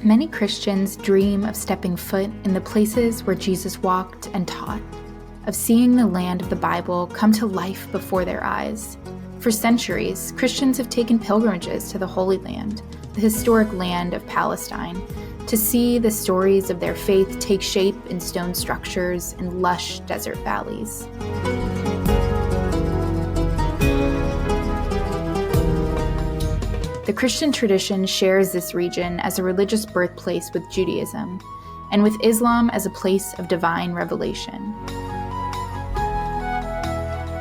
Many Christians dream of stepping foot in the places where Jesus walked and taught, of seeing the land of the Bible come to life before their eyes. For centuries, Christians have taken pilgrimages to the Holy Land, the historic land of Palestine, to see the stories of their faith take shape in stone structures and lush desert valleys. The Christian tradition shares this region as a religious birthplace with Judaism, and with Islam as a place of divine revelation.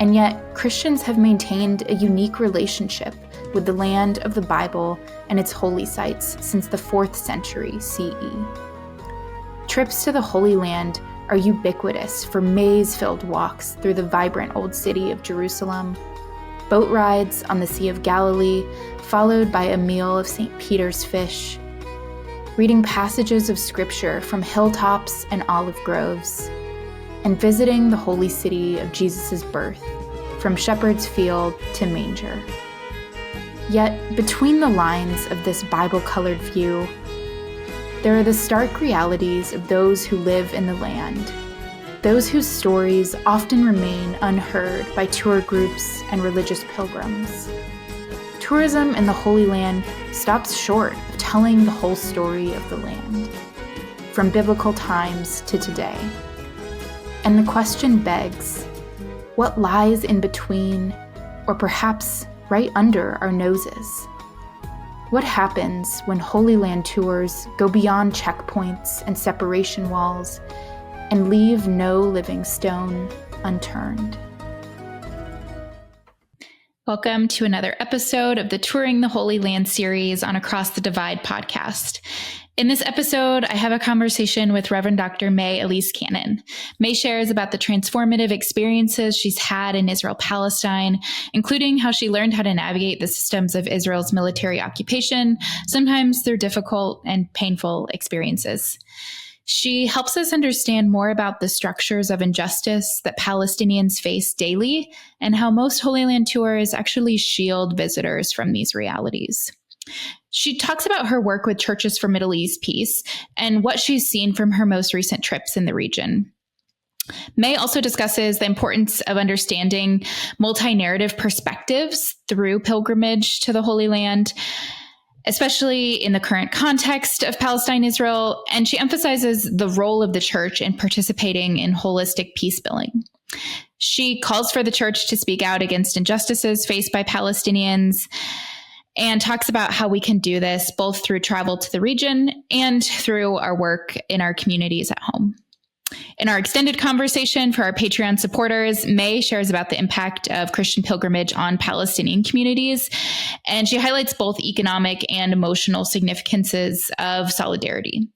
And yet, Christians have maintained a unique relationship with the land of the Bible and its holy sites since the 4th century CE. Trips to the Holy Land are ubiquitous for maze-filled walks through the vibrant old city of Jerusalem, boat rides on the Sea of Galilee, followed by a meal of St. Peter's fish, reading passages of scripture from hilltops and olive groves, and visiting the holy city of Jesus' birth, from Shepherd's Field to Manger. Yet, between the lines of this Bible-colored view, there are the stark realities of those who live in the land, those whose stories often remain unheard by tour groups and religious pilgrims. Tourism in the Holy Land stops short of telling the whole story of the land, from biblical times to today. And the question begs, what lies in between, or perhaps right under our noses? What happens when Holy Land tours go beyond checkpoints and separation walls and leave no living stone unturned? Welcome to another episode of the Touring the Holy Land series on Across the Divide podcast. In this episode, I have a conversation with Reverend Dr. Mae Elise Cannon. Mae shares about the transformative experiences she's had in Israel-Palestine, including how she learned how to navigate the systems of Israel's military occupation, sometimes through difficult and painful experiences. She helps us understand more about the structures of injustice that Palestinians face daily and how most Holy Land tours actually shield visitors from these realities. She talks about her work with Churches for Middle East Peace and what she's seen from her most recent trips in the region. Mae also discusses the importance of understanding multi-narrative perspectives through pilgrimage to the Holy Land, especially in the current context of Palestine-Israel, and she emphasizes the role of the church in participating in holistic peacebuilding. She calls for the church to speak out against injustices faced by Palestinians and talks about how we can do this both through travel to the region and through our work in our communities at home. In our extended conversation for our Patreon supporters, Mae shares about the impact of Christian pilgrimage on Palestinian communities, and she highlights both economic and emotional significances of solidarity.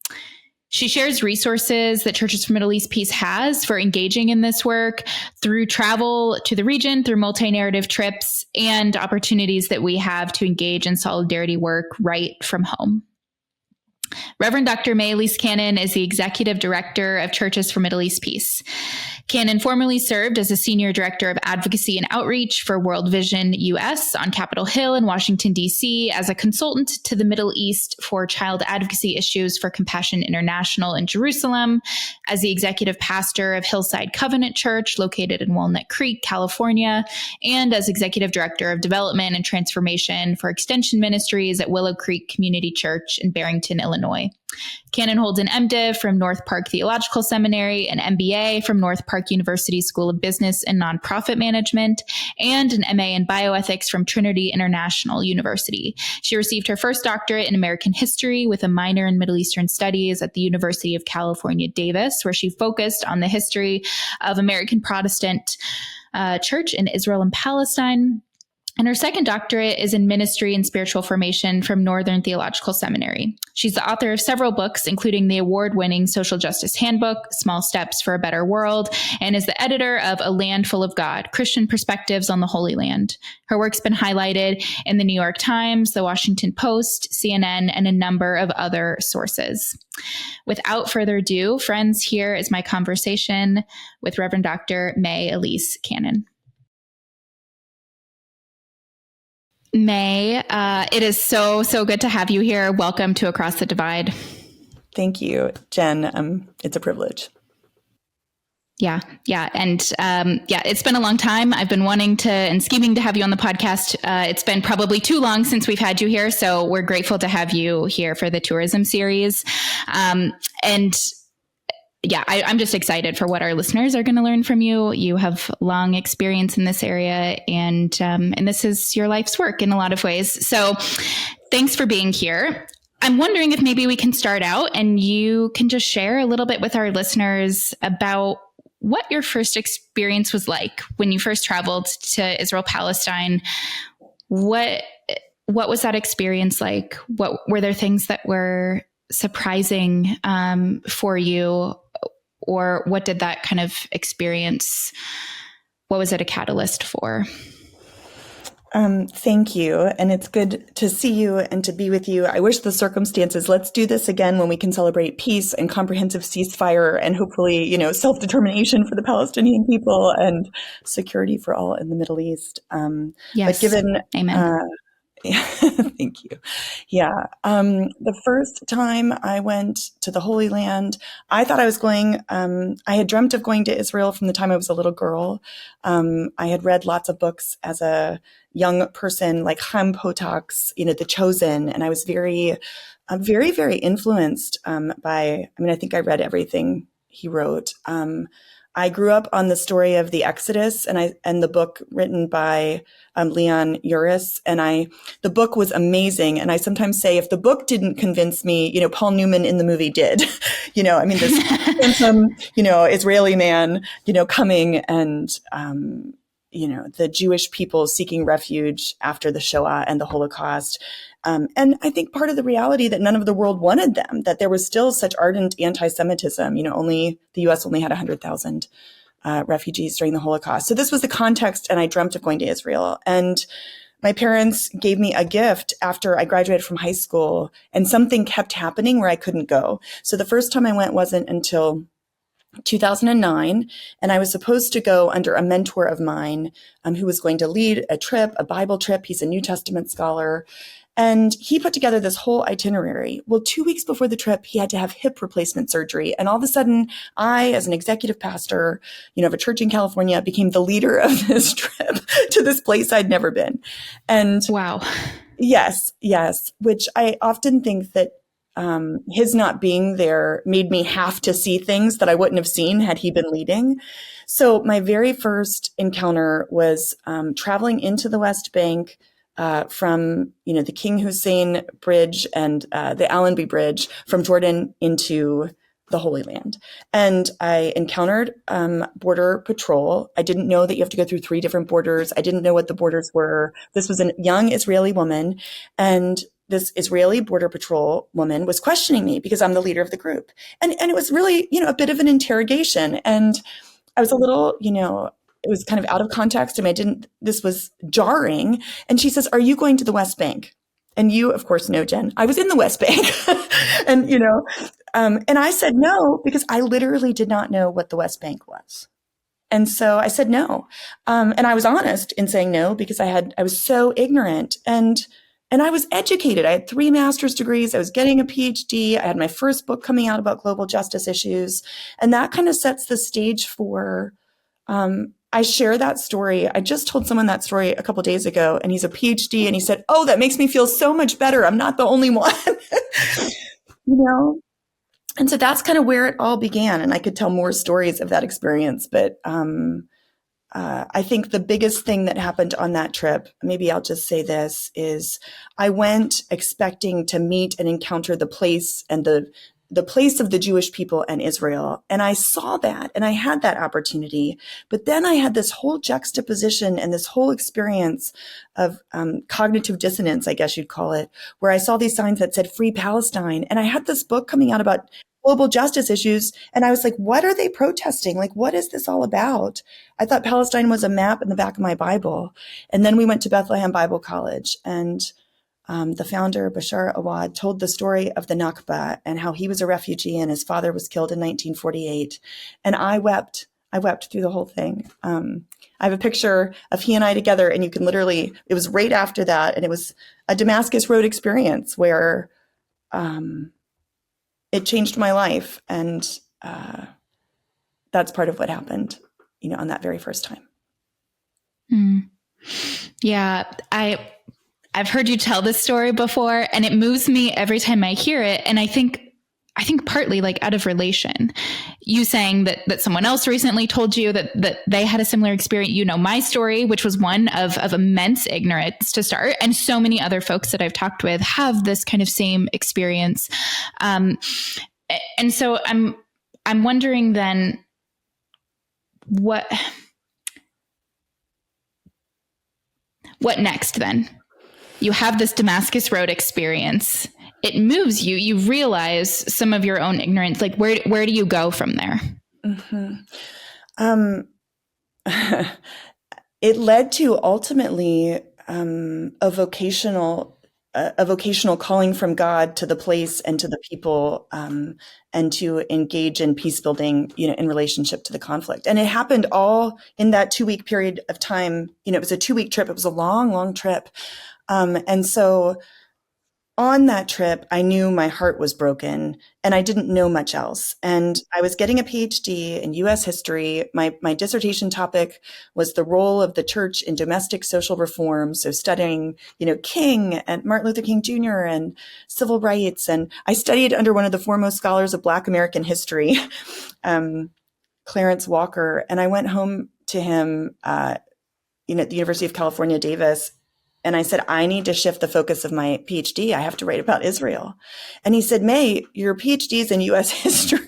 She shares resources that Churches for Middle East Peace has for engaging in this work through travel to the region, through multi-narrative trips, and opportunities that we have to engage in solidarity work right from home. Reverend Dr. Mae Elise Cannon is the Executive Director of Churches for Middle East Peace. Cannon formerly served as a Senior Director of Advocacy and Outreach for World Vision U.S. on Capitol Hill in Washington, D.C., as a consultant to the Middle East for child advocacy issues for Compassion International in Jerusalem, as the Executive Pastor of Hillside Covenant Church located in Walnut Creek, California, and as Executive Director of Development and Transformation for Extension Ministries at Willow Creek Community Church in Barrington, Illinois. Cannon holds an MDiv from North Park Theological Seminary, an MBA from North Park University School of Business and Nonprofit Management, and an MA in bioethics from Trinity International University. She received her first doctorate in American history with a minor in Middle Eastern studies at the University of California, Davis, where she focused on the history of American Protestant church in Israel and Palestine. And her second doctorate is in ministry and spiritual formation from Northern Theological Seminary. She's the author of several books, including the award-winning Social Justice Handbook, Small Steps for a Better World, and is the editor of A Land Full of God, Christian Perspectives on the Holy Land. Her work's been highlighted in the New York Times, the Washington Post, CNN, and a number of other sources. Without further ado, friends, here is my conversation with Reverend Dr. Mae Elise Cannon. Mae, it is so good to have you here. Welcome to Across the Divide. Thank you, Jen. It's a privilege. Yeah. And it's been a long time. I've been wanting to and scheming to have you on the podcast. It's been probably too long since we've had you here. So we're grateful to have you here for the tourism series. I'm just excited for what our listeners are going to learn from you. You have long experience in this area, and this is your life's work in a lot of ways. So thanks for being here. I'm wondering if maybe we can start out and you can just share a little bit with our listeners about what your first experience was like when you first traveled to Israel, Palestine. What was that experience like? What were there things that were surprising for you? Or what did that kind of experience, what was it a catalyst for? Thank you. And it's good to see you and to be with you. I wish the circumstances, let's do this again when we can celebrate peace and comprehensive ceasefire and hopefully, self-determination for the Palestinian people and security for all in the Middle East. Yes. But given, Amen. Thank you. Yeah. The first time I went to the Holy Land, I thought I was going, I had dreamt of going to Israel from the time I was a little girl. I had read lots of books as a young person, like Chaim Potak's, The Chosen. And I was very, very influenced by, I think I read everything he wrote. I grew up on the story of the Exodus and the book written by Leon Uris. And the book was amazing. And I sometimes say, if the book didn't convince me, Paul Newman in the movie did. This handsome, Israeli man, coming and, the Jewish people seeking refuge after the Shoah and the Holocaust. And I think part of the reality that none of the world wanted them, that there was still such ardent anti-Semitism, the U.S. only had 100,000 refugees during the Holocaust. So this was the context, and I dreamt of going to Israel. And my parents gave me a gift after I graduated from high school, and something kept happening where I couldn't go. So the first time I went wasn't until 2009, and I was supposed to go under a mentor of mine who was going to lead a Bible trip. He's a New Testament scholar. And he put together this whole itinerary. Well, 2 weeks before the trip, he had to have hip replacement surgery. And all of a sudden, I, as an executive pastor, of a church in California, became the leader of this trip to this place I'd never been. And wow. Yes, which I often think that his not being there made me have to see things that I wouldn't have seen had he been leading. So my very first encounter was traveling into the West Bank from, the King Hussein Bridge and the Allenby Bridge from Jordan into the Holy Land. And I encountered border patrol. I didn't know that you have to go through 3 different borders. I didn't know what the borders were. This was a young Israeli woman, and this Israeli border patrol woman was questioning me because I'm the leader of the group. And it was really, a bit of an interrogation. And I was a little, it was kind of out of context. This was jarring. And she says, "Are you going to the West Bank?" And you, of course, know, Jen, I was in the West Bank. And, and I said no, because I literally did not know what the West Bank was. And so I said no. And I was honest in saying no, because I was so ignorant. And I was educated. I had 3 master's degrees. I was getting a PhD. I had my first book coming out about global justice issues. And that kind of sets the stage for, I share that story. I just told someone that story a couple of days ago, and he's a PhD, and he said, "Oh, that makes me feel so much better. I'm not the only one." And so that's kind of where it all began. And I could tell more stories of that experience. But I think the biggest thing that happened on that trip, maybe I'll just say this, is I went expecting to meet and encounter the place and the place of the Jewish people and Israel. And I saw that, and I had that opportunity. But then I had this whole juxtaposition and this whole experience of cognitive dissonance, I guess you'd call it, where I saw these signs that said "Free Palestine." And I had this book coming out about global justice issues. And I was like, what are they protesting? Like, what is this all about? I thought Palestine was a map in the back of my Bible. And then we went to Bethlehem Bible College, and the founder, Bashar Awad, told the story of the Nakba and how he was a refugee and his father was killed in 1948. And I wept through the whole thing. I have a picture of he and I together, and you can literally, it was right after that. And it was a Damascus Road experience where, it changed my life. And that's part of what happened, on that very first time. Yeah, I've heard you tell this story before, and it moves me every time I hear it. And I think partly like out of relation, you saying that someone else recently told you that they had a similar experience. My story, which was one of immense ignorance to start, and so many other folks that I've talked with have this kind of same experience. And so I'm wondering then what next then? You have this Damascus Road experience. It moves you. You realize some of your own ignorance. Like, where do you go from there? It led to ultimately a vocational calling from God to the place and to the people, and to engage in peace building, in relationship to the conflict. And it happened all in that 2-week period of time. It was a 2-week trip. It was a long, long trip. And so on that trip, I knew my heart was broken and I didn't know much else. And I was getting a PhD in U.S. history. My dissertation topic was the role of the church in domestic social reform. So studying, King and Martin Luther King Jr. and civil rights. And I studied under one of the foremost scholars of Black American history, Clarence Walker. And I went home to him, at the University of California, Davis. And I said, I need to shift the focus of my PhD. I have to write about Israel. And he said, Mae, your PhD is in U.S. history.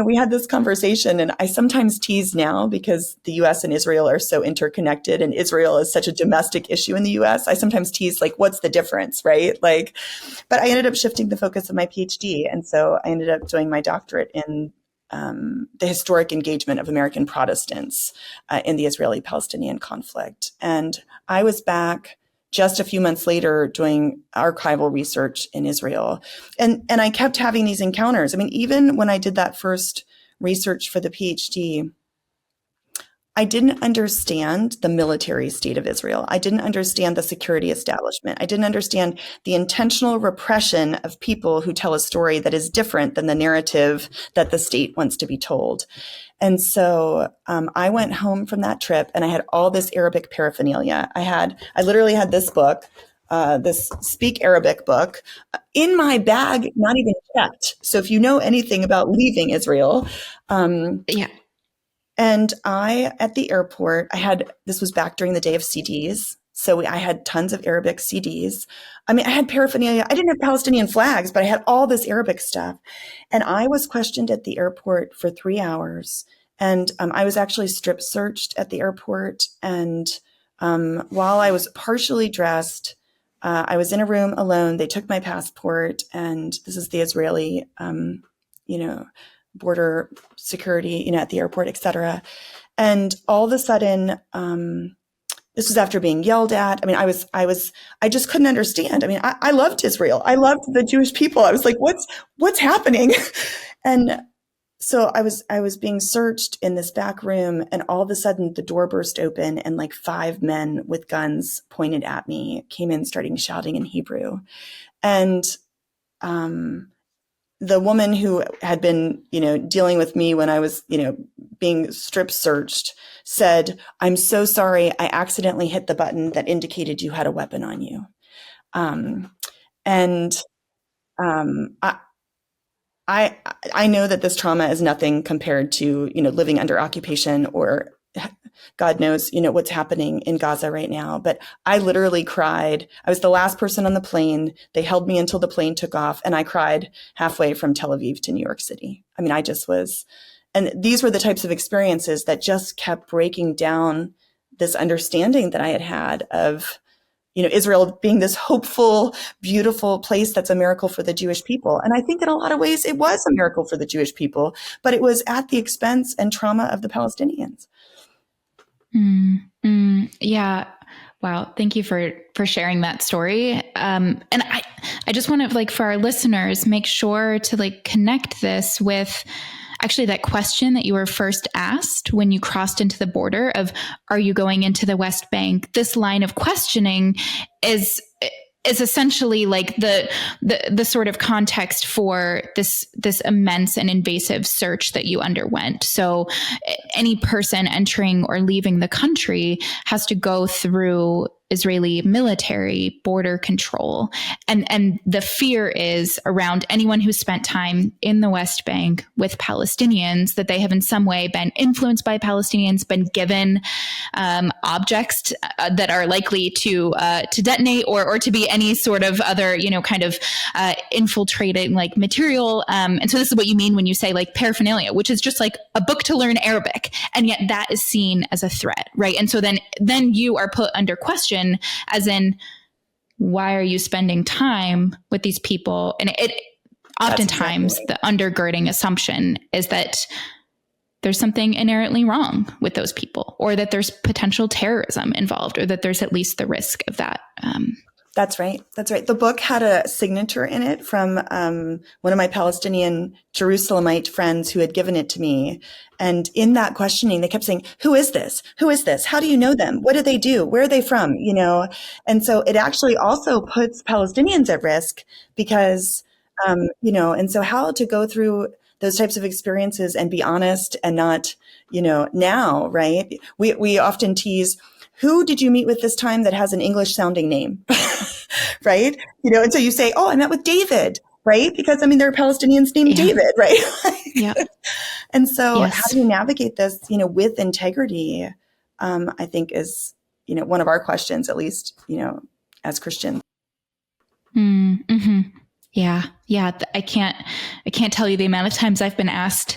We had this conversation, and I sometimes tease now because the U.S. and Israel are so interconnected, and Israel is such a domestic issue in the U.S. I sometimes tease, like, what's the difference, right? But I ended up shifting the focus of my PhD. And so I ended up doing my doctorate in the historic engagement of American Protestants in the Israeli-Palestinian conflict. And I was back just a few months later doing archival research in Israel. And I kept having these encounters. Even when I did that first research for the PhD, I didn't understand the military state of Israel. I didn't understand the security establishment. I didn't understand the intentional repression of people who tell a story that is different than the narrative that the state wants to be told. And so I went home from that trip and I had all this Arabic paraphernalia. I literally had this book, this Speak Arabic book in my bag, not even checked. So if you know anything about leaving Israel, yeah. And at the airport, this was back during the day of CDs. So I had tons of Arabic CDs. I had paraphernalia. I didn't have Palestinian flags, but I had all this Arabic stuff. And I was questioned at the airport for 3 hours. And I was actually strip searched at the airport. And while I was partially dressed, I was in a room alone. They took my passport, and this is the Israeli, border security, at the airport, et cetera. And all of a sudden, this was after being yelled at. I just couldn't understand. I loved Israel. I loved the Jewish people. I was like, what's happening? And so I was being searched in this back room, and all of a sudden the door burst open and like 5 men with guns pointed at me came in, starting shouting in Hebrew. And, the woman who had been, dealing with me when I was, being strip searched said, "I'm so sorry. I accidentally hit the button that indicated you had a weapon on you." I know that this trauma is nothing compared to, living under occupation, or God knows, what's happening in Gaza right now. But I literally cried. I was the last person on the plane. They held me until the plane took off, and I cried halfway from Tel Aviv to New York City. I just was, and these were the types of experiences that just kept breaking down this understanding that I had of, Israel being this hopeful, beautiful place that's a miracle for the Jewish people. And I think in a lot of ways it was a miracle for the Jewish people, but it was at the expense and trauma of the Palestinians. Yeah. Wow. Thank you for sharing that story. And I just want to, for our listeners, make sure to connect this with actually that question that you were first asked when you crossed into the border of, are you going into the West Bank? This line of questioning is is essentially like the sort of context for this immense and invasive search that you underwent. So any person entering or leaving the country has to go through Israeli military border control. And the fear is around anyone who spent time in the West Bank with Palestinians, that they have in some way been influenced by Palestinians, been given objects that are likely to detonate or to be any sort of other, kind of infiltrating like material. And so this is what you mean when you say like paraphernalia, which is just like a book to learn Arabic. And yet that is seen as a threat, right? And so then you are put under question, as in, why are you spending time with these people? And it oftentimes exactly right. The undergirding assumption is that there's something inherently wrong with those people, or that there's potential terrorism involved, or that there's at least the risk of that. That's right. That's right. The book had a signature in it from one of my Palestinian Jerusalemite friends who had given it to me. And in that questioning, they kept saying, who is this? Who is this? How do you know them? What do they do? Where are they from? And so it actually also puts Palestinians at risk because, and so how to go through those types of experiences and be honest and not, now, right? We often tease, who did you meet with this time that has an English sounding name? Right? And so you say, oh, I met with David, right? Because there are Palestinians named David, right? Yeah. And so how do you navigate this, with integrity, I think is, one of our questions, at least, as Christians. Mm-hmm. Yeah. Yeah. I can't tell you the amount of times I've been asked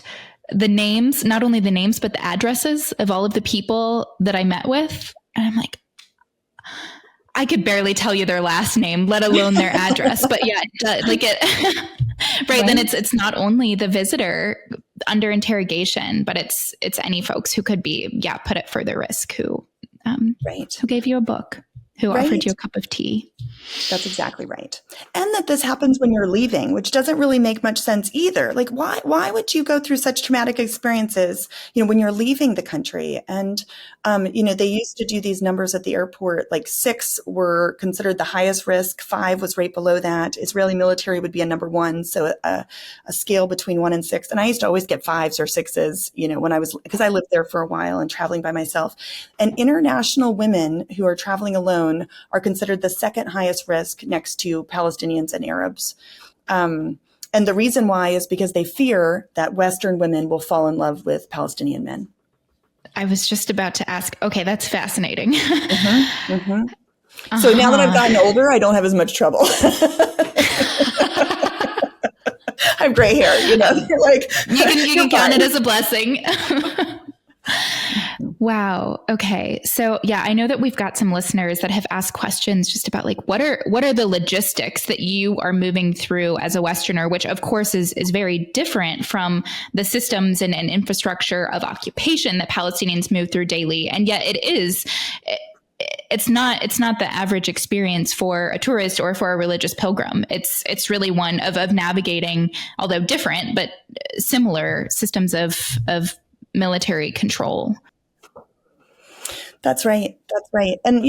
the names, not only the names, but the addresses of all of the people that I met with. And I'm like, I could barely tell you their last name, let alone their address. But yeah, right. Then it's not only the visitor under interrogation, but it's any folks who could be, put at further risk, who gave you a book, who offered you a cup of tea. That's exactly right. And that this happens when you're leaving, which doesn't really make much sense either. Like, why would you go through such traumatic experiences, when you're leaving the country? And, they used to do these numbers at the airport, like 6 were considered the highest risk. 5 was right below that. Israeli military would be a number 1. So a scale between 1 and 6. And I used to always get 5s or 6s, because I lived there for a while and traveling by myself. And international women who are traveling alone are considered the second highest risk next to Palestinians and Arabs. And the reason why is because they fear that Western women will fall in love with Palestinian men. I was just about to ask, okay, that's fascinating. Mm-hmm, mm-hmm. So now that I've gotten older, I don't have as much trouble. I have gray hair, like you can count it as a blessing. Wow. Okay. So I know that we've got some listeners that have asked questions just about like, what are the logistics that you are moving through as a Westerner, which of course is very different from the systems and infrastructure of occupation that Palestinians move through daily. And yet it's not the average experience for a tourist or for a religious pilgrim. It's really one of navigating, although different, but similar systems of military control. That's right. That's right. And,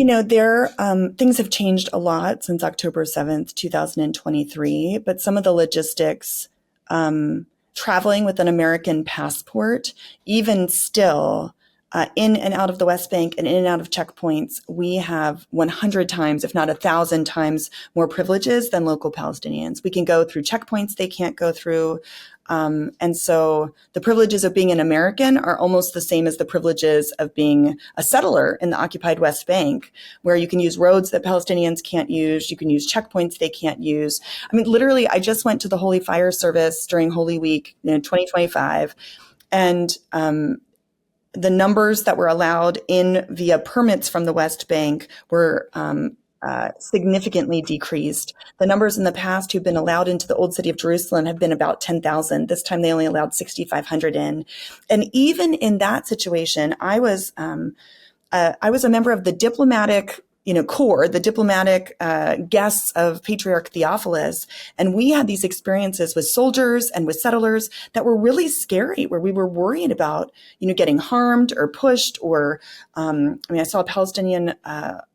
things have changed a lot since October 7th, 2023, but some of the logistics, traveling with an American passport, even still, in and out of the West Bank and in and out of checkpoints, we have 100 times, if not 1,000 times more privileges than local Palestinians. We can go through checkpoints they can't go through. And so the privileges of being an American are almost the same as the privileges of being a settler in the occupied West Bank, where you can use roads that Palestinians can't use. You can use checkpoints they can't use. Literally, I just went to the Holy Fire Service during Holy Week, 2025, and the numbers that were allowed in via permits from the West Bank were significantly decreased. The numbers in the past who've been allowed into the old city of Jerusalem have been about 10,000. This time they only allowed 6,500 in. And even in that situation, I was a member of the diplomatic corps, the diplomatic guests of Patriarch Theophilus. And we had these experiences with soldiers and with settlers that were really scary, where we were worried about, getting harmed or pushed or, I saw a Palestinian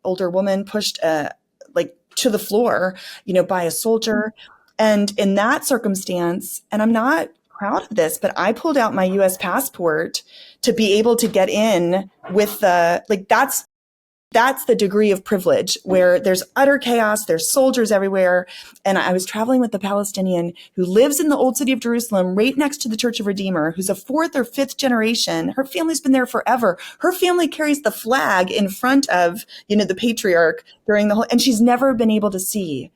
older woman pushed a like to the floor, by a soldier. And in that circumstance, and I'm not proud of this, but I pulled out my U.S. passport to be able to get in with that's the degree of privilege where there's utter chaos. There's soldiers everywhere. And I was traveling with a Palestinian who lives in the old city of Jerusalem, right next to the Church of Redeemer, who's a 4th or 5th generation. Her family's been there forever. Her family carries the flag in front of, the patriarch during the whole, and she's never been able to see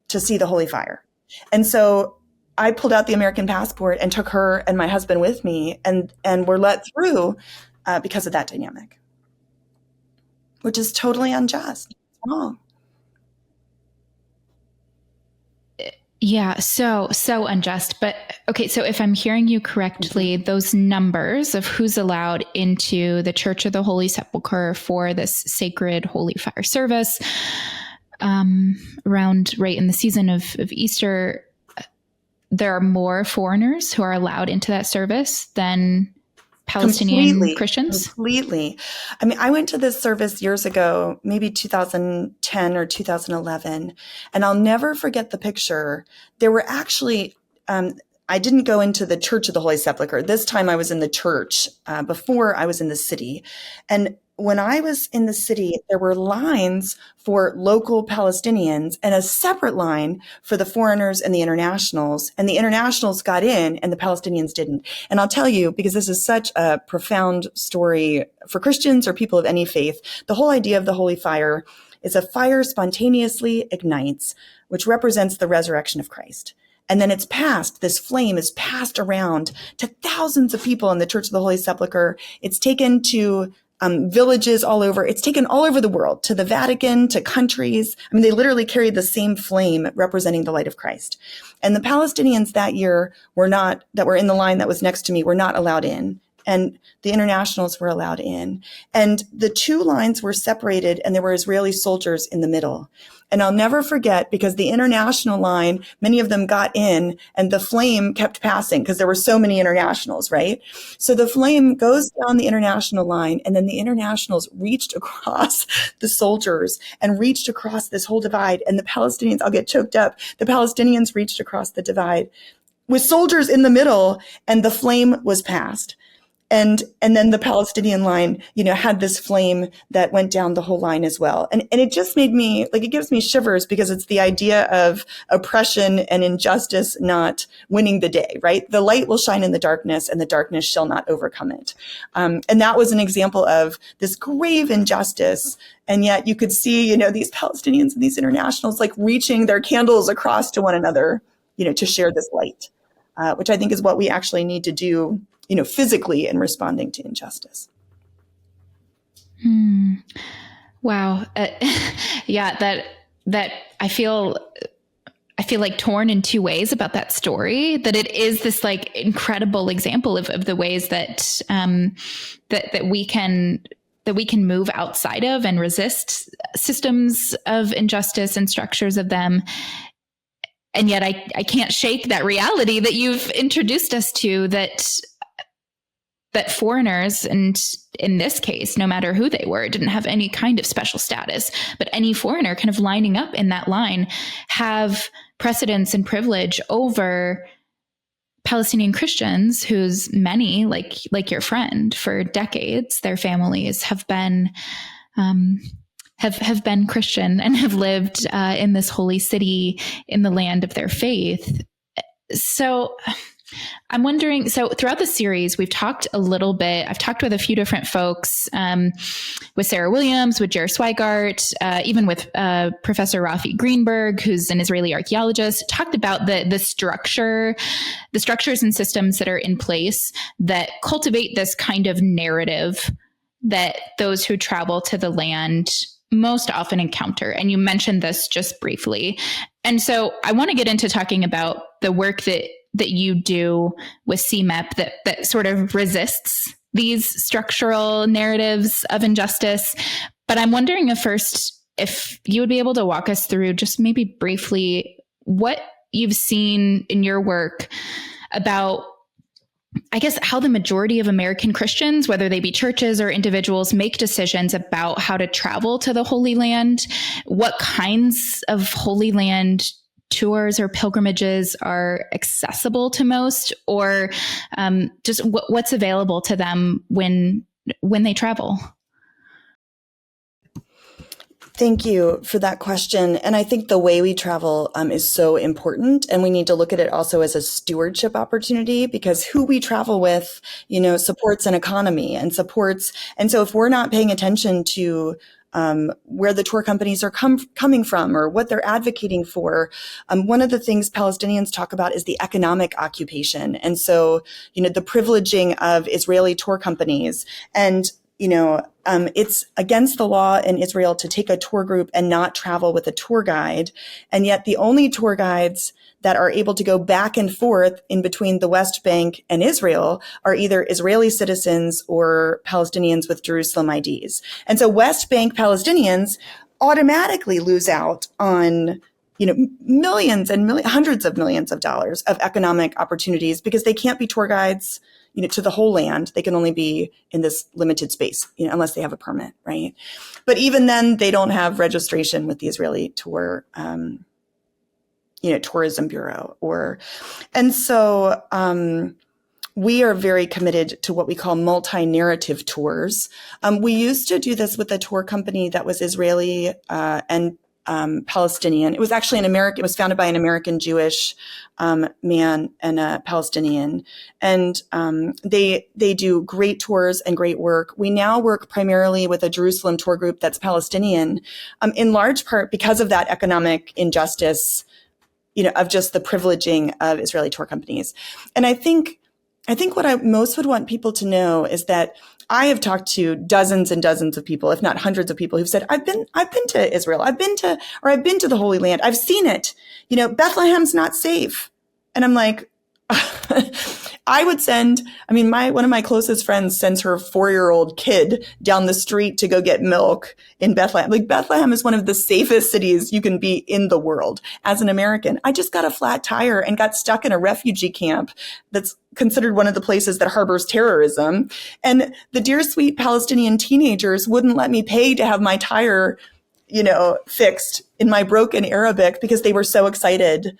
the holy fire. And so I pulled out the American passport and took her and my husband with me, and were let through because of that dynamic, which is totally unjust. It's wrong. Yeah, so unjust. But okay, so if I'm hearing you correctly, those numbers of who's allowed into the Church of the Holy Sepulchre for this sacred holy fire service around right in the season of Easter, there are more foreigners who are allowed into that service than Palestinian Christians? Completely. I mean, I went to this service years ago, maybe 2010 or 2011, and I'll never forget the picture. There were actually, I didn't go into the Church of the Holy Sepulchre. This time I was in the church before I was in the city. And when I was in the city, there were lines for local Palestinians and a separate line for the foreigners and the internationals. And the internationals got in and the Palestinians didn't. And I'll tell you, because this is such a profound story for Christians or people of any faith, the whole idea of the holy fire is a fire spontaneously ignites, which represents the resurrection of Christ. And then this flame is passed around to thousands of people in the Church of the Holy Sepulchre. It's taken to villages all over. It's taken all over the world, to the Vatican, to countries. I mean, they literally carried the same flame representing the light of Christ. And the Palestinians that year that were in the line that was next to me were not allowed in. And the internationals were allowed in. And the two lines were separated, and there were Israeli soldiers in the middle. And I'll never forget, because the international line, many of them got in, and the flame kept passing because there were so many internationals, right? So the flame goes down the international line, and then the internationals reached across the soldiers and reached across this whole divide. And the Palestinians, I'll get choked up, the Palestinians reached across the divide with soldiers in the middle, and the flame was passed. And then the Palestinian line, had this flame that went down the whole line as well. And it just made me, it gives me shivers, because it's the idea of oppression and injustice not winning the day, right? The light will shine in the darkness, and the darkness shall not overcome it. And that was an example of this grave injustice. And yet you could see, these Palestinians and these internationals reaching their candles across to one another, to share this light, which I think is what we actually need to do, physically in responding to injustice. Wow. Yeah, that I feel like torn in two ways about that story, that it is this incredible example of the ways that that we can move outside of and resist systems of injustice and structures of them. And yet I can't shake that reality that you've introduced us to, that foreigners, and in this case, no matter who they were, didn't have any kind of special status, but any foreigner kind of lining up in that line have precedence and privilege over Palestinian Christians, whose many, like your friend, for decades, their families have been have been Christian and have lived in this holy city in the land of their faith. So I'm wondering, so throughout the series, we've talked a little bit, I've talked with a few different folks, with Sarah Williams, with Jer Swigart, even with Professor Rafi Greenberg, who's an Israeli archaeologist, talked about the structures and systems that are in place that cultivate this kind of narrative that those who travel to the land most often encounter. And you mentioned this just briefly. And so I want to get into talking about the work that you do with CMEP that sort of resists these structural narratives of injustice. But I'm wondering if you would be able to walk us through just maybe briefly what you've seen in your work about I guess, how the majority of American Christians, whether they be churches or individuals, make decisions about how to travel to the Holy Land. What kinds of Holy Land tours or pilgrimages are accessible to most, or just what's available to them when they travel? Thank you for that question. And I think the way we travel is so important. And we need to look at it also as a stewardship opportunity, because who we travel with, supports an economy and supports. And so if we're not paying attention to where the tour companies are coming from or what they're advocating for, one of the things Palestinians talk about is the economic occupation. And so, the privileging of Israeli tour companies. And it's against the law in Israel to take a tour group and not travel with a tour guide. And yet the only tour guides that are able to go back and forth in between the West Bank and Israel are either Israeli citizens or Palestinians with Jerusalem IDs. And so West Bank Palestinians automatically lose out on millions and hundreds of millions of dollars of economic opportunities, because they can't be tour guides to the whole land. They can only be in this limited space, unless they have a permit, right? But even then, they don't have registration with the Israeli tour, tourism bureau. And so we are very committed to what we call multi-narrative tours. We used to do this with a tour company that was Israeli and Palestinian. It was actually it was founded by an American Jewish man and a Palestinian. And they do great tours and great work. We now work primarily with a Jerusalem tour group that's Palestinian, in large part because of that economic injustice, of just the privileging of Israeli tour companies. And I think what I most would want people to know is that I have talked to dozens and dozens of people, if not hundreds of people, who've said, I've been to Israel. I've been to the Holy Land. I've seen it. Bethlehem's not safe. And I'm like, I would send, one of my closest friends sends her 4-year-old kid down the street to go get milk in Bethlehem. Like, Bethlehem is one of the safest cities you can be in the world. As an American, I just got a flat tire and got stuck in a refugee camp that's considered one of the places that harbors terrorism. And the dear sweet Palestinian teenagers wouldn't let me pay to have my tire, fixed in my broken Arabic, because they were so excited,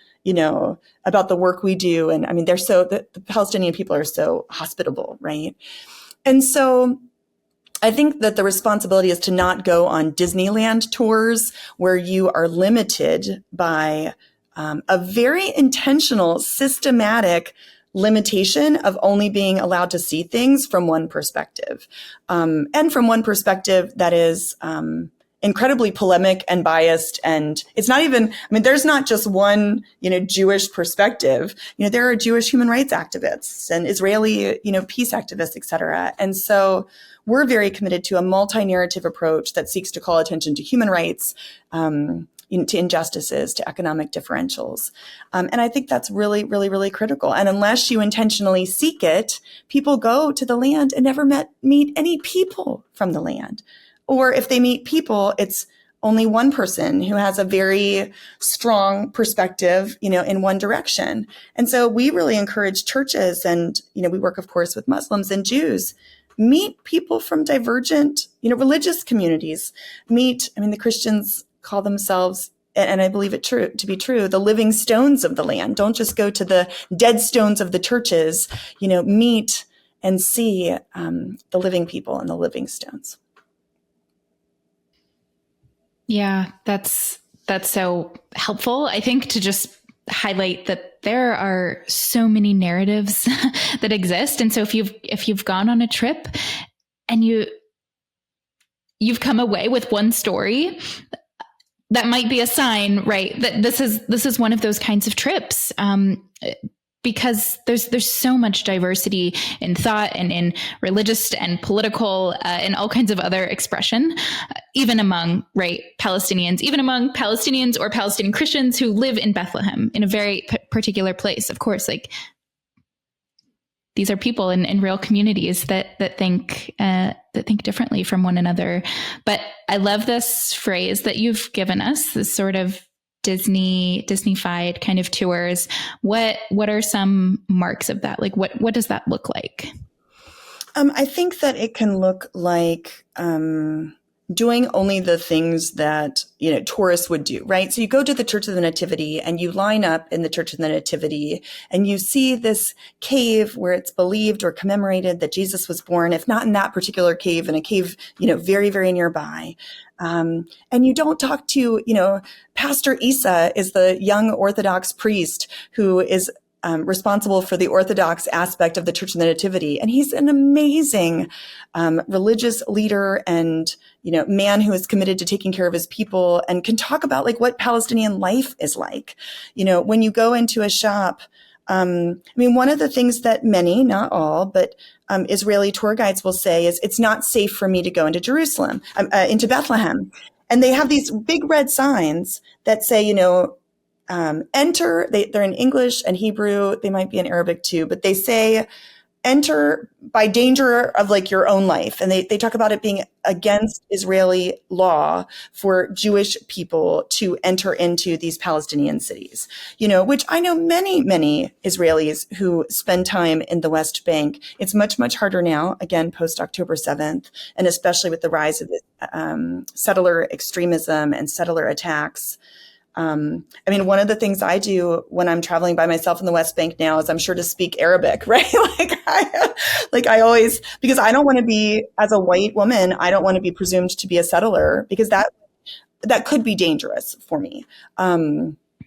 about the work we do. And the Palestinian people are so hospitable, right? And so I think that the responsibility is to not go on Disneyland tours where you are limited by a very intentional, systematic limitation of only being allowed to see things from one perspective. And from one perspective that is incredibly polemic and biased. And it's not even, there's not just one, Jewish perspective. There are Jewish human rights activists and Israeli, peace activists, et cetera. And so we're very committed to a multi-narrative approach that seeks to call attention to human rights, to injustices, to economic differentials. And I think that's really, really, really critical. And unless you intentionally seek it, people go to the land and never meet any people from the land. Or if they meet people, it's only one person who has a very strong perspective, in one direction. And so we really encourage churches, and, we work, of course, with Muslims and Jews, meet people from divergent, religious communities. The Christians call themselves, and I believe it to be true, the living stones of the land. Don't just go to the dead stones of the churches, meet and see the living people and the living stones. Yeah, that's so helpful, I think, to just highlight that there are so many narratives that exist. And so if you've gone on a trip and you've come away with one story, that might be a sign, right, that this is one of those kinds of trips. Because there's so much diversity in thought and in religious and political and all kinds of other expression, even among Palestinians, even among Palestinians or Palestinian Christians who live in Bethlehem, in a very particular place. Of course, these are people in real communities that think differently from one another. But I love this phrase that you've given us, this sort of Disney-fied kind of tours. What are some marks of that? Like what does that look like? I think that it can look like doing only the things that, tourists would do, right? So you go to the Church of the Nativity and you line up in the Church of the Nativity and you see this cave where it's believed or commemorated that Jesus was born, if not in that particular cave, in a cave, very, very nearby. And you don't talk to, Pastor Isa is the young Orthodox priest who is responsible for the Orthodox aspect of the Church of the Nativity. And he's an amazing religious leader and, man who is committed to taking care of his people and can talk about like what Palestinian life is like. When you go into a shop, one of the things that many, not all, but Israeli tour guides will say is it's not safe for me to go into Jerusalem, into Bethlehem. And they have these big red signs that say, enter, they're in English and Hebrew, they might be in Arabic too, but they say, enter by danger of like your own life. And they talk about it being against Israeli law for Jewish people to enter into these Palestinian cities, which I know many, many Israelis who spend time in the West Bank. It's much, much harder now, again, post October 7th, and especially with the rise of settler extremism and settler attacks. One of the things I do when I'm traveling by myself in the West Bank now is I'm sure to speak Arabic, right? I always, because I don't want to be, as a white woman, I don't want to be presumed to be a settler because that could be dangerous for me.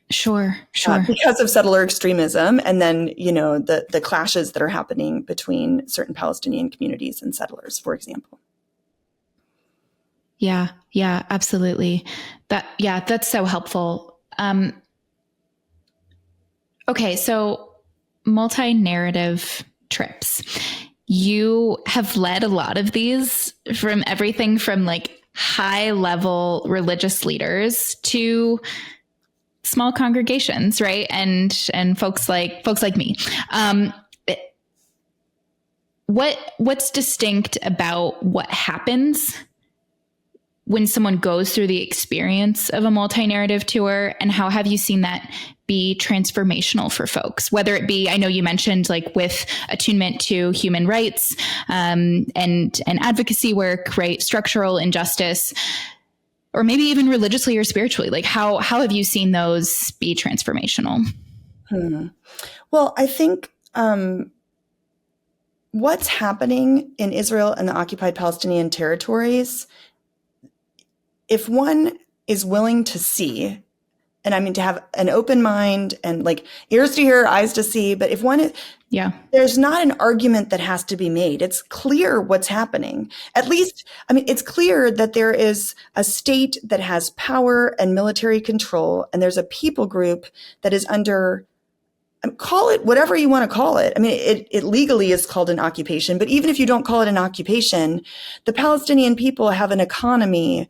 Sure. Because of settler extremism and then, the clashes that are happening between certain Palestinian communities and settlers, for example. Yeah, absolutely. That's so helpful. Okay, so multi-narrative trips. You have led a lot of these, from everything from like high level religious leaders to small congregations, right? And folks like me. What's distinct about what happens when someone goes through the experience of a multi-narrative tour, and how have you seen that be transformational for folks? Whether it be, I know you mentioned like with attunement to human rights and advocacy work, right? Structural injustice, or maybe even religiously or spiritually. Like how have you seen those be transformational? Well, I think what's happening in Israel and the occupied Palestinian territories, if one is willing to see, and to have an open mind and like ears to hear, eyes to see, but if one, there's not an argument that has to be made. It's clear what's happening. At least, it's clear that there is a state that has power and military control, and there's a people group that is under, call it whatever you want to call it. It legally is called an occupation, but even if you don't call it an occupation, the Palestinian people have an economy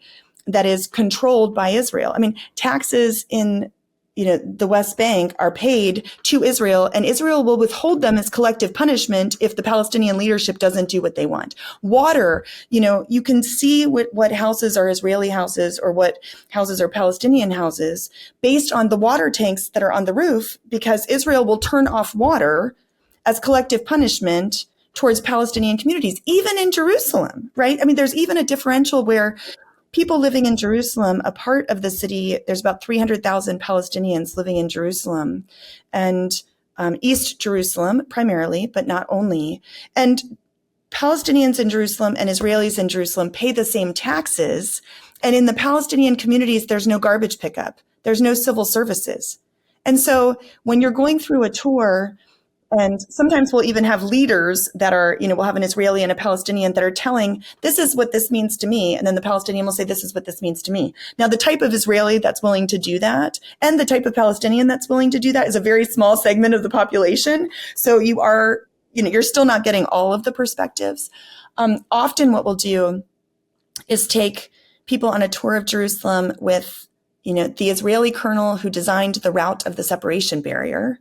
that is controlled by Israel. Taxes in, the West Bank are paid to Israel, and Israel will withhold them as collective punishment if the Palestinian leadership doesn't do what they want. Water, you can see what houses are Israeli houses or what houses are Palestinian houses based on the water tanks that are on the roof, because Israel will turn off water as collective punishment towards Palestinian communities, even in Jerusalem, right? There's even a differential where people living in Jerusalem, a part of the city, there's about 300,000 Palestinians living in Jerusalem, and East Jerusalem primarily, but not only. And Palestinians in Jerusalem and Israelis in Jerusalem pay the same taxes. And in the Palestinian communities, there's no garbage pickup. There's no civil services. And so when you're going through a tour, and sometimes we'll even have leaders that are, we'll have an Israeli and a Palestinian that are telling, this is what this means to me. And then the Palestinian will say, this is what this means to me. Now, the type of Israeli that's willing to do that and the type of Palestinian that's willing to do that is a very small segment of the population. So you are, you're still not getting all of the perspectives. Often what we'll do is take people on a tour of Jerusalem with, the Israeli colonel who designed the route of the separation barrier.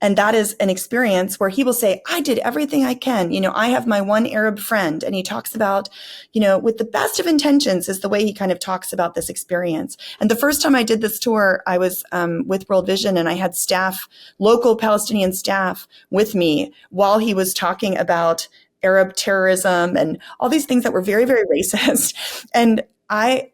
And that is an experience where he will say, I did everything I can. I have my one Arab friend. And he talks about, with the best of intentions is the way he kind of talks about this experience. And the first time I did this tour, I was with World Vision, and I had staff, local Palestinian staff with me while he was talking about Arab terrorism and all these things that were very, very racist. And I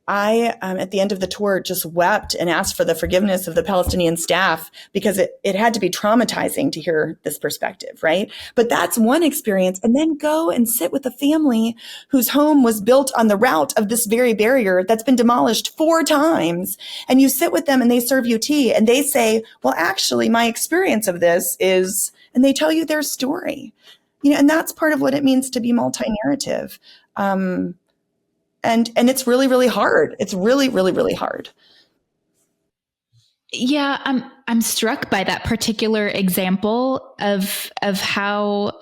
at the end of the tour just wept and asked for the forgiveness of the Palestinian staff, because it had to be traumatizing to hear this perspective, right? But that's one experience. And then go and sit with a family whose home was built on the route of this very barrier that's been demolished 4 times. And you sit with them and they serve you tea and they say, well, actually, my experience of this is, and they tell you their story. And that's part of what it means to be multi-narrative. And it's really, really hard. It's really, really, really hard. Yeah, I'm struck by that particular example of how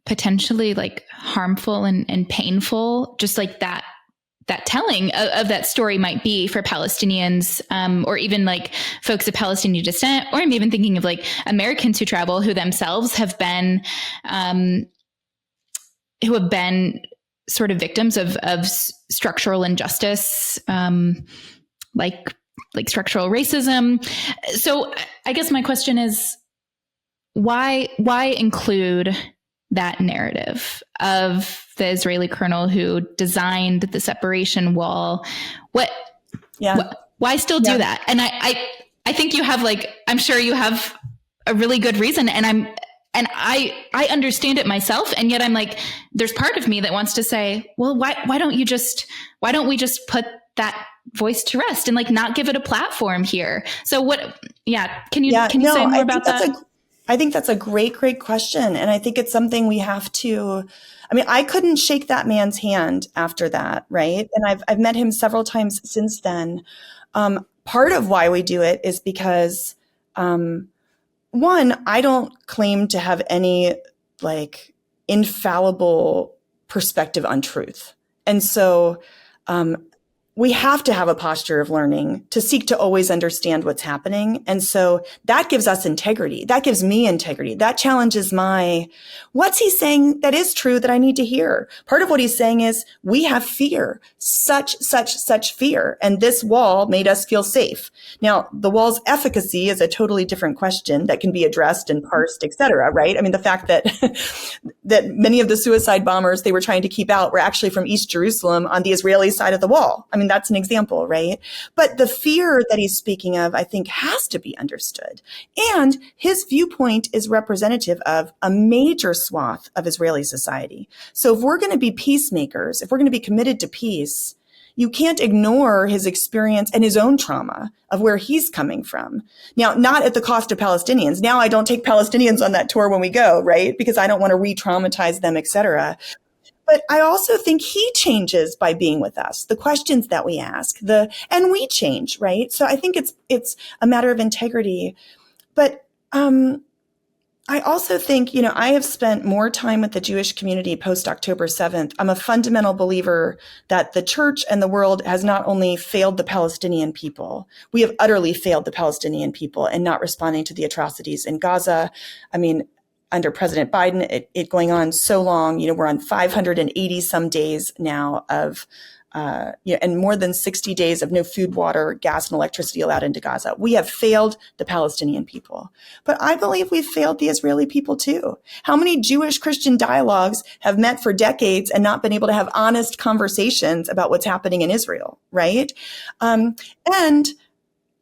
potentially like harmful and painful just like that telling of that story might be for Palestinians, or even like folks of Palestinian descent, or I'm even thinking of like Americans who travel, who themselves have been sort of victims of structural injustice, like structural racism. So I guess my question is, why include that narrative of the Israeli colonel who designed the separation wall? Why still do that? And I think you have I'm sure you have a really good reason, and I understand it myself. And yet I'm like, there's part of me that wants to say, well, why don't we just put that voice to rest and not give it a platform here? So can you say more about that? I think that's a great, great question. And I think it's something we have to, I couldn't shake that man's hand after that. Right. And I've met him several times since then. Part of why we do it is because, one, I don't claim to have any infallible perspective on truth. And so we have to have a posture of learning to seek to always understand what's happening. And so that gives us integrity. That gives me integrity. That challenges what's he saying that is true that I need to hear? Part of what he's saying is we have fear, such fear. And this wall made us feel safe. Now, the wall's efficacy is a totally different question that can be addressed and parsed, et cetera, right? The fact that that many of the suicide bombers they were trying to keep out were actually from East Jerusalem on the Israeli side of the wall. That's an example, right? But the fear that he's speaking of, I think, has to be understood. And his viewpoint is representative of a major swath of Israeli society. So if we're going to be peacemakers, if we're going to be committed to peace, you can't ignore his experience and his own trauma of where he's coming from. Now, not at the cost of Palestinians. Now I don't take Palestinians on that tour when we go, right? Because I don't want to re-traumatize them, et cetera. But I also think he changes by being with us, the questions that we ask, and we change, right? So I think it's a matter of integrity. But I also think, I have spent more time with the Jewish community post October 7th. I'm a fundamental believer that the church and the world has not only failed the Palestinian people, we have utterly failed the Palestinian people in not responding to the atrocities in Gaza. Under President Biden, it going on so long, we're on 580 some days now of, and more than 60 days of no food, water, gas, and electricity allowed into Gaza. We have failed the Palestinian people, but I believe we've failed the Israeli people too. How many Jewish Christian dialogues have met for decades and not been able to have honest conversations about what's happening in Israel, right? And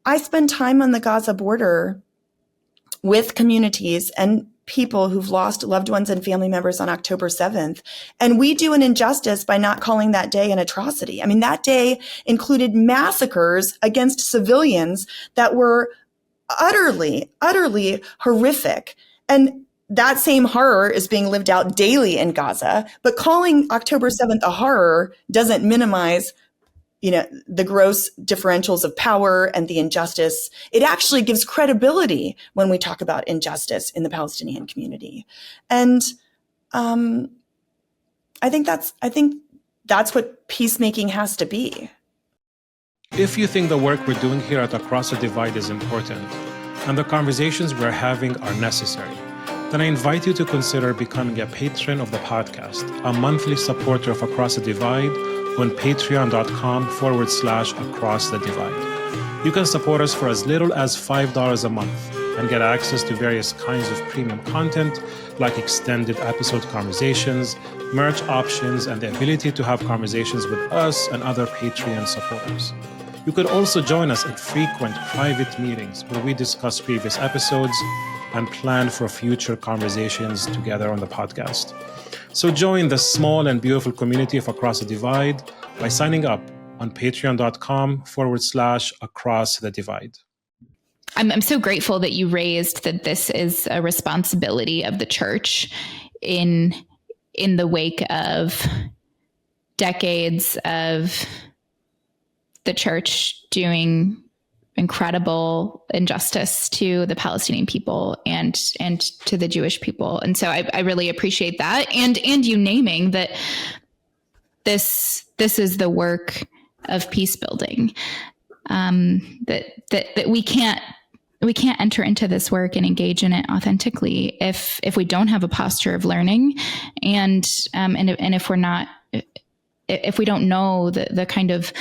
I spend time on the Gaza border with communities and people who've lost loved ones and family members on October 7th. And we do an injustice by not calling that day an atrocity. That day included massacres against civilians that were utterly, utterly horrific. And that same horror is being lived out daily in Gaza. But calling October 7th a horror doesn't minimize the gross differentials of power and the injustice. It actually gives credibility when we talk about injustice in the Palestinian community. And I think that's what peacemaking has to be. If you think the work we're doing here at Across the Divide is important, and the conversations we're having are necessary, then I invite you to consider becoming a patron of the podcast, a monthly supporter of Across the Divide on patreon.com/Across the Divide. You can support us for as little as $5 a month and get access to various kinds of premium content like extended episode conversations, merch options, and the ability to have conversations with us and other Patreon supporters. You could also join us in frequent private meetings where we discuss previous episodes and plan for future conversations together on the podcast. So join the small and beautiful community of Across the Divide by signing up on patreon.com/Across the Divide. I'm so grateful that you raised that this is a responsibility of the church in the wake of decades of the church doing incredible injustice to the Palestinian people and to the Jewish people. And so I really appreciate that. And you naming that this is the work of peace building. That we can't enter into this work and engage in it authentically if we don't have a posture of learning, and if we don't know the kind of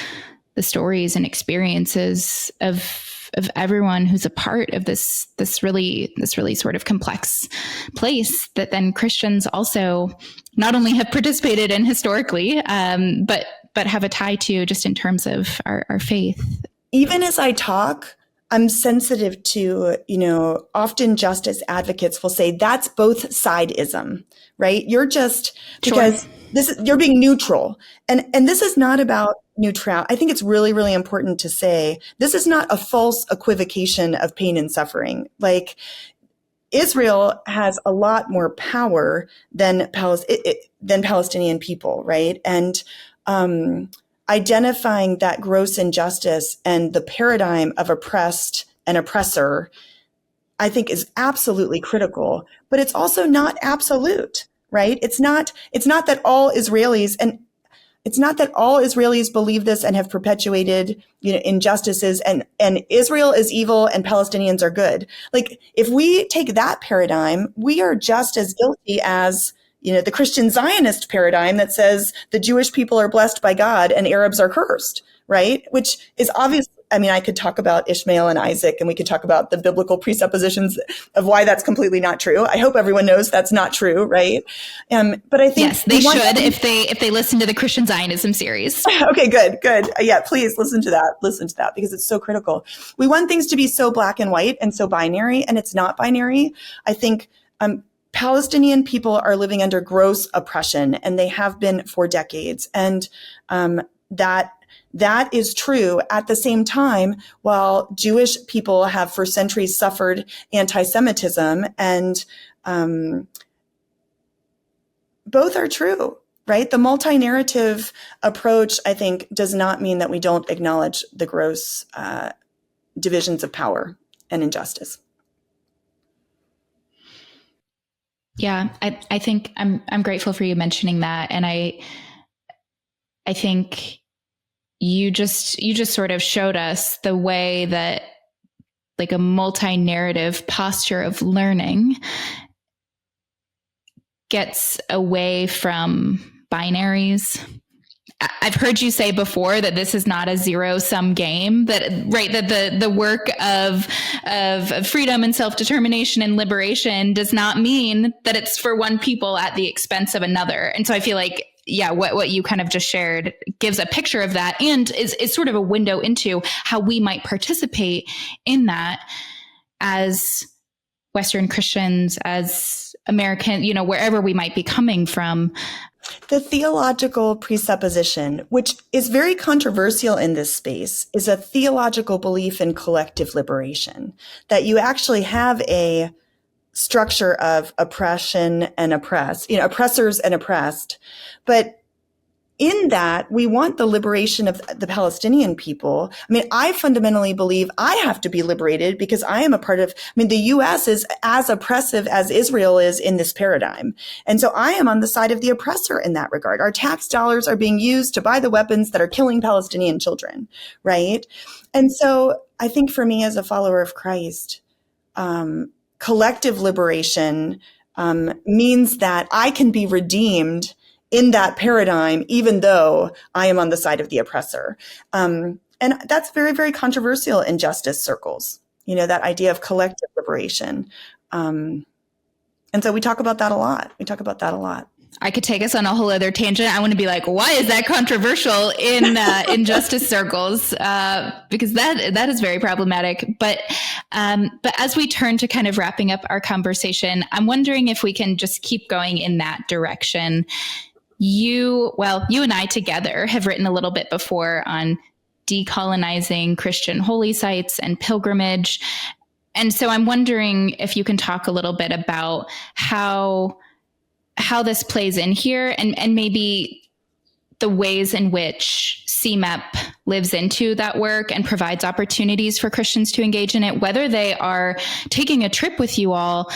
the stories and experiences of everyone who's a part of this really sort of complex place that then Christians also not only have participated in historically, but have a tie to just in terms of our faith. Even as I talk, I'm sensitive to, often justice advocates will say that's both sideism, right? You're just, because you're being neutral. And this is not about neutral. I think it's really, really important to say this is not a false equivocation of pain and suffering. Like, Israel has a lot more power than Palestinian people, right? And identifying that gross injustice and the paradigm of oppressed and oppressor, I think, is absolutely critical. But it's also not absolute, right? It's not that all Israelis believe this and have perpetuated, injustices and Israel is evil and Palestinians are good. Like, if we take that paradigm, we are just as guilty as, the Christian Zionist paradigm that says the Jewish people are blessed by God and Arabs are cursed, right? Which is obvious. I mean, I could talk about Ishmael and Isaac, and we could talk about the biblical presuppositions of why that's completely not true. I hope everyone knows that's not true, right? But I think yes, they should if they listen to the Christian Zionism series. Okay, good. Yeah, please listen to that because it's so critical. We want things to be so black and white and so binary, and it's not binary. I think Palestinian people are living under gross oppression, and they have been for decades. And that is true. At the same time, while Jewish people have for centuries suffered anti-Semitism, and both are true, right? The multi-narrative approach, I think, does not mean that we don't acknowledge the gross divisions of power and injustice. Yeah, I think I'm grateful for you mentioning that, and I think you just sort of showed us the way that, like, a multi-narrative posture of learning gets away from binaries. I've heard you say before that this is not a zero-sum game, that the work of freedom and self-determination and liberation does not mean that it's for one people at the expense of another. And so I feel like, yeah, what you kind of just shared gives a picture of that, and is sort of a window into how we might participate in that as Western Christians, as American, wherever we might be coming from. The theological presupposition, which is very controversial in this space, is a theological belief in collective liberation, that you actually have a structure of oppression and oppressed, oppressors and oppressed. But in that, we want the liberation of the Palestinian people. I mean, I fundamentally believe I have to be liberated because I am a part of, the U.S. is as oppressive as Israel is in this paradigm. And so I am on the side of the oppressor in that regard. Our tax dollars are being used to buy the weapons that are killing Palestinian children, right? And so I think for me as a follower of Christ, collective liberation means that I can be redeemed in that paradigm, even though I am on the side of the oppressor. And that's very, very controversial in justice circles, that idea of collective liberation. And so we talk about that a lot. I could take us on a whole other tangent. I want to be like, why is that controversial in justice circles? Because that is very problematic. But as we turn to kind of wrapping up our conversation, I'm wondering if we can just keep going in that direction. You and I together have written a little bit before on decolonizing Christian holy sites and pilgrimage. And so I'm wondering if you can talk a little bit about how this plays in here and maybe the ways in which CMEP lives into that work and provides opportunities for Christians to engage in it, whether they are taking a trip with you all,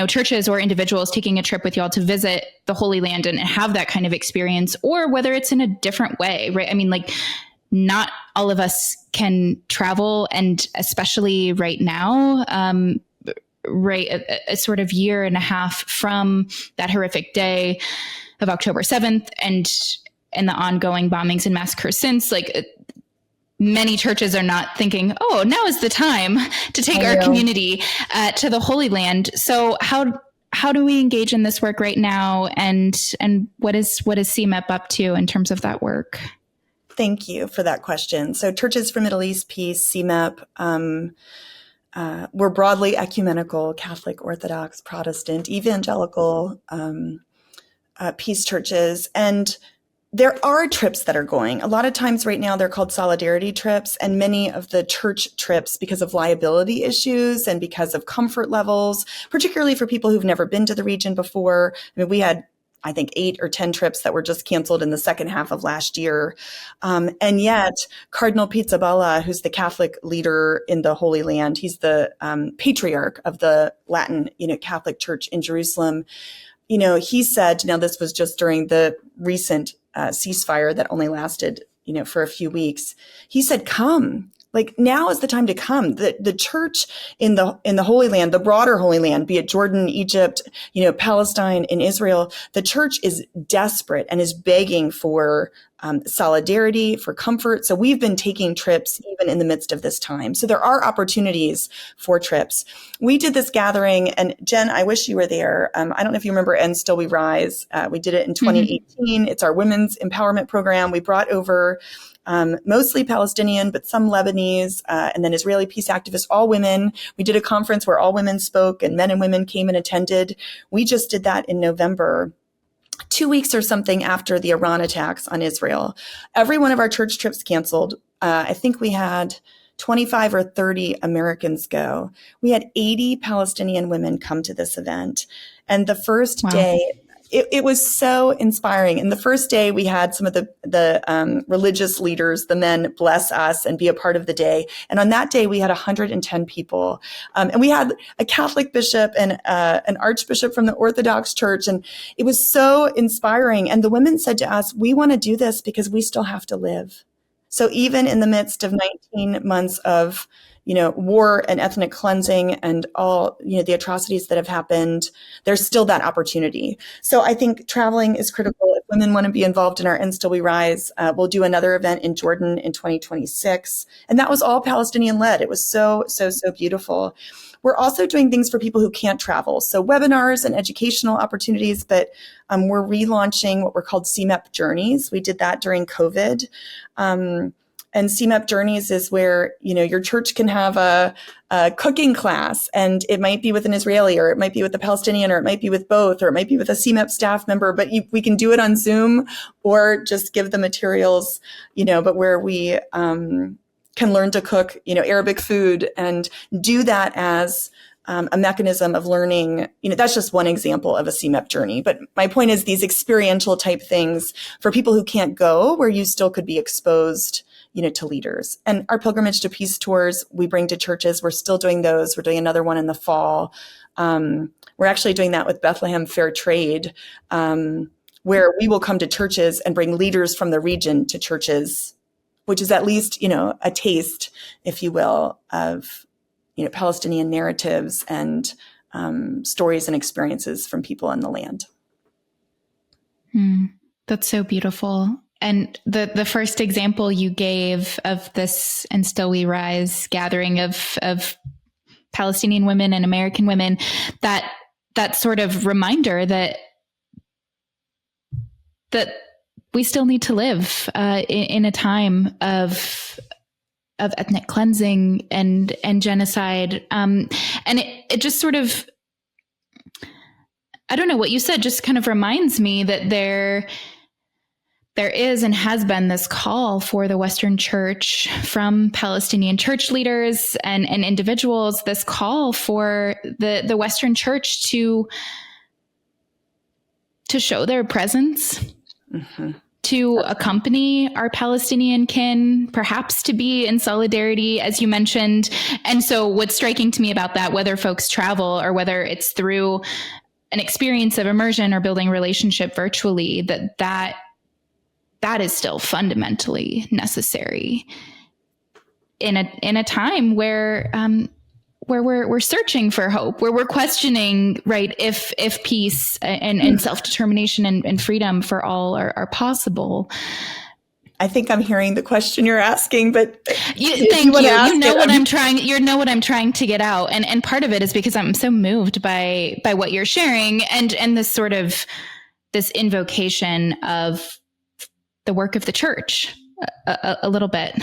churches or individuals taking a trip with you all to visit the Holy Land and have that kind of experience, or whether it's in a different way, right? I mean, like, not all of us can travel, and especially right now, right, a sort of year and a half from that horrific day of October 7th and the ongoing bombings and massacres since, like, many churches are not thinking, oh, now is the time to take our community to the Holy Land. So how do we engage in this work right now? And what is CMEP up to in terms of that work? Thank you for that question. So Churches for Middle East Peace, CMEP, we're broadly ecumenical, Catholic, Orthodox, Protestant, evangelical peace churches. And there are trips that are going. A lot of times right now, they're called solidarity trips. And many of the church trips, because of liability issues and because of comfort levels, particularly for people who've never been to the region before. I mean, we had, I think, 8 or 10 trips that were just canceled in the second half of last year. And yet Cardinal Pizzaballa, who's the Catholic leader in the Holy Land, he's the patriarch of the Latin, Catholic Church in Jerusalem. He said, now this was just during the recent ceasefire that only lasted, for a few weeks. He said, come. Like, now is the time to come. The church in the Holy Land, the broader Holy Land, be it Jordan, Egypt, Palestine, and Israel, the church is desperate and is begging for solidarity, for comfort. So we've been taking trips even in the midst of this time. So there are opportunities for trips. We did this gathering, and Jen, I wish you were there. I don't know if you remember And Still We Rise. We did it in 2018. Mm-hmm. It's our women's empowerment program. We brought over mostly Palestinian, but some Lebanese, and then Israeli peace activists, all women. We did a conference where all women spoke and men and women came and attended. We just did that in November, 2 weeks or something after the Iran attacks on Israel. Every one of our church trips canceled. I think we had 25 or 30 Americans go. We had 80 Palestinian women come to this event. And the first day, it was so inspiring. And the first day we had some of the religious leaders, the men, bless us and be a part of the day. And on that day, we had 110 people. And we had a Catholic bishop and an archbishop from the Orthodox Church. And it was so inspiring. And the women said to us, we want to do this because we still have to live. So even in the midst of 19 months of war and ethnic cleansing and all, the atrocities that have happened, there's still that opportunity. So I think traveling is critical. If women want to be involved in our And Still We Rise, we'll do another event in Jordan in 2026. And that was all Palestinian led. It was so, so, so beautiful. We're also doing things for people who can't travel. So webinars and educational opportunities, but we're relaunching what we're called CMEP Journeys. We did that during COVID. And CMEP Journeys is where, your church can have a cooking class, and it might be with an Israeli, or it might be with a Palestinian, or it might be with both, or it might be with a CMEP staff member, but we can do it on Zoom or just give the materials, but where we can learn to cook, Arabic food and do that as a mechanism of learning. That's just one example of a CMEP journey. But my point is these experiential type things for people who can't go, where you still could be exposed to leaders. And our pilgrimage to peace tours, we bring to churches. We're still doing those. We're doing another one in the fall. We're actually doing that with Bethlehem Fair Trade, where we will come to churches and bring leaders from the region to churches, which is at least, a taste, if you will, of Palestinian narratives and stories and experiences from people in the land. That's so beautiful. And the first example you gave of this "And Still We Rise" gathering of Palestinian women and American women, that sort of reminder that we still need to live in a time of ethnic cleansing and genocide. And it just sort of, I don't know, what you said just kind of reminds me that there is and has been this call for the Western Church from Palestinian church leaders and individuals, this call for the Western Church to show their presence, to accompany our Palestinian kin, perhaps to be in solidarity, as you mentioned. And so what's striking to me about that, whether folks travel or whether it's through an experience of immersion or building relationship virtually, that is still fundamentally necessary in a time where we're searching for hope, where we're questioning, right, if peace and self-determination and freedom for all are possible. I think I'm hearing the question you're asking, but you know what I'm trying to get out, and part of it is because I'm so moved by what you're sharing, and this sort of this invocation of the work of the church a little bit.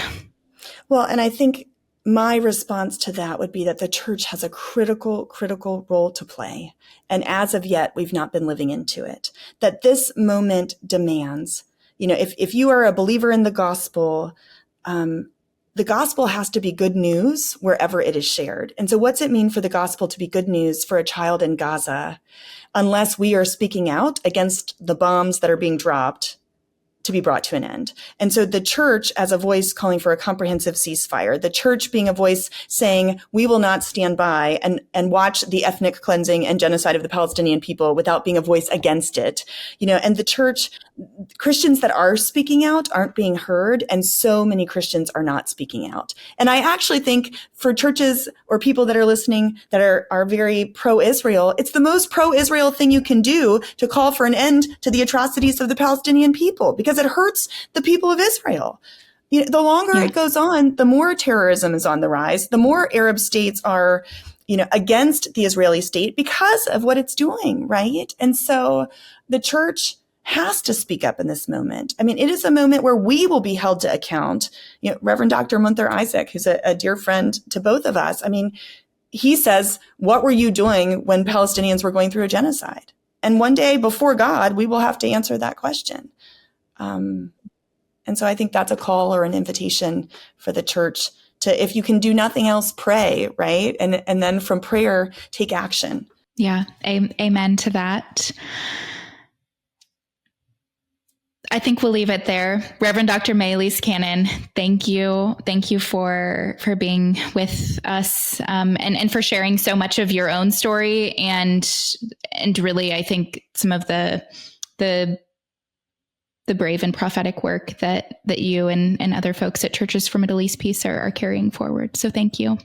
Well, and I think my response to that would be that the church has a critical role to play. And as of yet, we've not been living into it. That this moment demands, if you are a believer in the gospel has to be good news wherever it is shared. And so what's it mean for the gospel to be good news for a child in Gaza unless we are speaking out against the bombs that are being dropped to be brought to an end? And so the church as a voice calling for a comprehensive ceasefire, the church being a voice saying we will not stand by and watch the ethnic cleansing and genocide of the Palestinian people without being a voice against it, and the church, Christians that are speaking out aren't being heard, and so many Christians are not speaking out. And I actually think for churches or people that are listening that are very pro-Israel, it's the most pro-Israel thing you can do to call for an end to the atrocities of the Palestinian people, because it hurts the people of Israel. The longer it goes on, the more terrorism is on the rise, the more Arab states are, against the Israeli state because of what it's doing, right? And so the church has to speak up in this moment. I mean, it is a moment where we will be held to account. Reverend Dr. Munther Isaac, who's a dear friend to both of us, I mean, he says, what were you doing when Palestinians were going through a genocide? And one day before God, we will have to answer that question. And so I think that's a call or an invitation for the church to, if you can do nothing else, pray, right? And then from prayer, take action. Yeah. Amen to that. I think we'll leave it there. Reverend Dr. Mae Elise Cannon, thank you. Thank you for being with us and for sharing so much of your own story and really, I think, some of the brave and prophetic work that you and other folks at Churches for Middle East Peace are carrying forward. So thank you.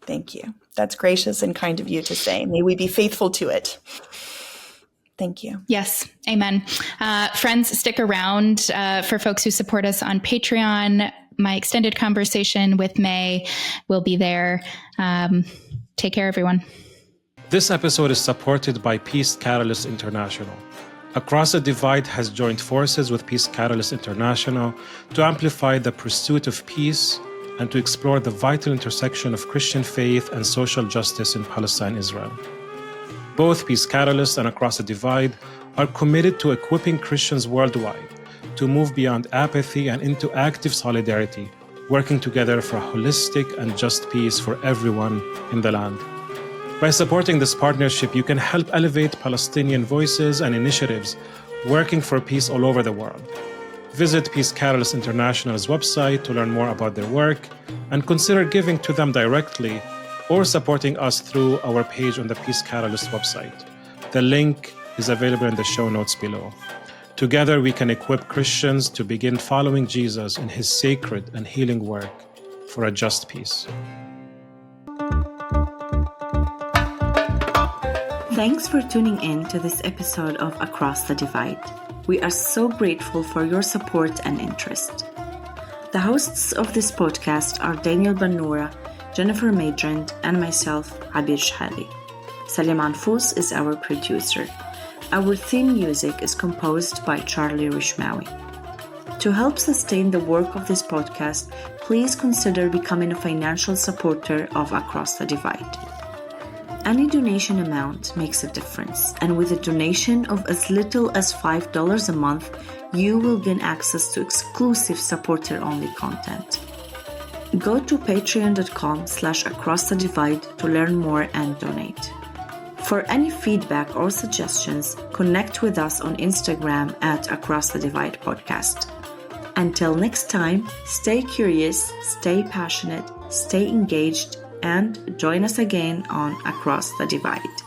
Thank you. That's gracious and kind of you to say. May we be faithful to it. Thank you. Yes. Amen. Friends, stick around for folks who support us on Patreon. My extended conversation with Mae will be there. Take care, everyone. This episode is supported by Peace Catalyst International. Across the Divide has joined forces with Peace Catalyst International to amplify the pursuit of peace and to explore the vital intersection of Christian faith and social justice in Palestine-Israel. Both Peace Catalyst and Across the Divide are committed to equipping Christians worldwide to move beyond apathy and into active solidarity, working together for a holistic and just peace for everyone in the land. By supporting this partnership, you can help elevate Palestinian voices and initiatives working for peace all over the world. Visit Peace Catalyst International's website to learn more about their work and consider giving to them directly or supporting us through our page on the Peace Catalyst website. The link is available in the show notes below. Together, we can equip Christians to begin following Jesus in his sacred and healing work for a just peace. Thanks for tuning in to this episode of Across the Divide. We are so grateful for your support and interest. The hosts of this podcast are Daniel Bannoura, Jennifer Madrand, and myself, Abir Shhali. Salim Anfous is our producer. Our theme music is composed by Charlie Rishmawi. To help sustain the work of this podcast, please consider becoming a financial supporter of Across the Divide. Any donation amount makes a difference, and with a donation of as little as $5 a month, you will gain access to exclusive supporter-only content. Go to patreon.com/acrossthedivide to learn more and donate. For any feedback or suggestions, connect with us on Instagram at Across the Divide Podcast. Until next time, stay curious, stay passionate, stay engaged, and join us again on Across the Divide.